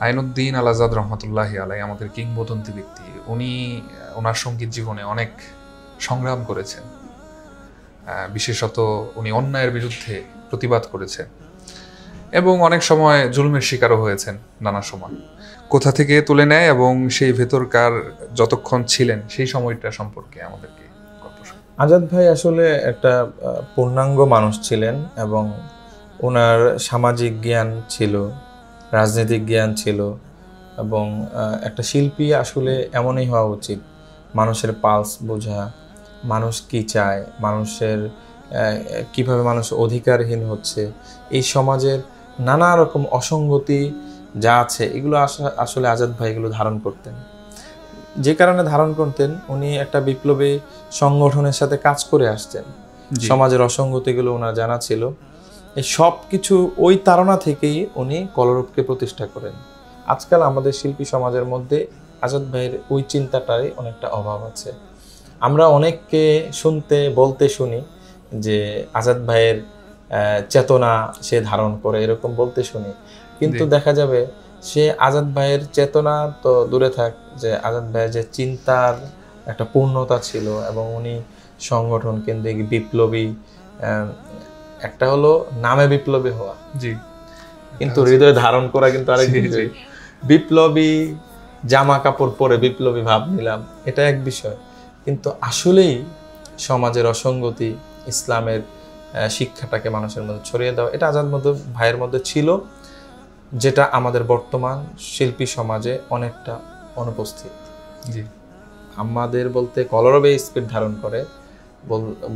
আইনুদ্দিন আল আজাদ রহমতুল্লাহি আলাই আমাদের কিংবদন্তি ব্যক্তি। উনি ওনার সঙ্গীত জীবনে অনেক সংগ্রাম করেছেন, বিশেষত উনি অন্যায়ের বিরুদ্ধে প্রতিবাদ করেছেন এবং অনেক সময় জুলুমের শিকারও হয়েছেন। নানা সময় কোথা থেকে তুলে নেয় এবং সেই ভেতরকার যতক্ষণ ছিলেন সেই সময়টা সম্পর্কে আমাদেরকে আজাদ ভাই আসলে একটা পূর্ণাঙ্গ মানুষ ছিলেন এবং ওনার সামাজিক জ্ঞান ছিল, রাজনৈতিক জ্ঞান ছিল এবং একটা শিল্পী আসলে এমনই হওয়া উচিত, মানুষের পালস বোঝা, মানুষ কি চায়, মানুষের কিভাবে মানুষ অধিকারহীন হচ্ছে, এই সমাজের নানা রকম অসঙ্গতি যা আছে এগুলো আসলে আজাদ ভাই এগুলো ধারণ করতেন। যে কারণে ধারণ করতেন, উনি একটা বিপ্লবী সংগঠনের সাথে কাজ করে আসছেন, সমাজের অসঙ্গতিগুলো ওনার জানা ছিল। এই সব কিছু ওই তাড়না থেকেই উনি কলরবকে প্রতিষ্ঠা করেন। আজকাল আমাদের শিল্পী সমাজের মধ্যে আজাদ ভাইয়ের ওই চিন্তাটারই অনেকটা অভাব আছে। আমরা অনেককে বলতে শুনি যে আজাদ ভাইয়ের চেতনা সে ধারণ করে, এরকম বলতে শুনি, কিন্তু দেখা যাবে সে আজাদ ভাইয়ের চেতনা তো দূরে থাক, যে আজাদ ভাইয়ের যে চিন্তার একটা পূর্ণতা ছিল এবং উনি সংগঠন কেন্দ্রিক বিপ্লবী, একটা হলো নামে বিপ্লবী হওয়া, কিন্তু হৃদয়ে ধারণ করা কিন্তু আরেক বিষয়। বিপ্লবী জামা কাপড় পরে বিপ্লবী ভাব নিলাম, এটা এক বিষয়, কিন্তু আসলেই সমাজের অসঙ্গতি, ইসলামের শিক্ষাটাকে মানুষের মধ্যে ছড়িয়ে দেওয়া, এটা আজাদ ভাইয়ের মধ্যে ছিল, যেটা আমাদের বর্তমান শিল্পী সমাজে অনেকটা অনুপস্থিত। আমাদের বলতে কলরবে স্পিড ধারণ করে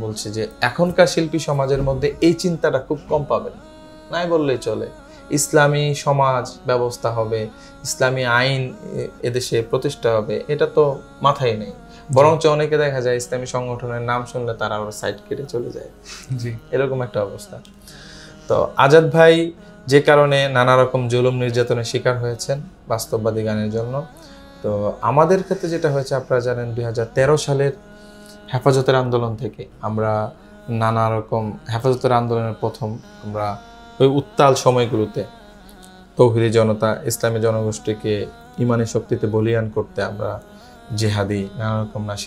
বলছে যে এখনকার শিল্পী সমাজের মধ্যে এই চিন্তাটা খুব কম পাবেন, নাই বললেই চলে। ইসলামী সমাজ ব্যবস্থা হবে, ইসলামী আইন এদেশে প্রতিষ্ঠা হবে, এটা তো মাথায় নেই। বরঞ্চ অনেকে দেখা যায় ইসলামী সংগঠনের নাম শুনলে তারা আবার সাইড কেটে চলে যায়, এরকম একটা অবস্থা। তো আজাদ ভাই যে কারণে নানা রকম জুলুম নির্যাতনের শিকার হয়েছেন বাস্তববাদী গানের জন্য। তো আমাদের ক্ষেত্রে যেটা হয়েছে আপনারা জানেন, 2013 সালের হেফাজতের আন্দোলন থেকে আমরা নানা রকম, হেফাজতের আন্দোলনের প্রথম আমরা ওই উত্তাল সময়গুলোতে তৌহিদি জনতা, ইসলামী জনগোষ্ঠীকে ইমানি শক্তিতে বলিয়ান করতে আমরা জেহাদি নানা রকম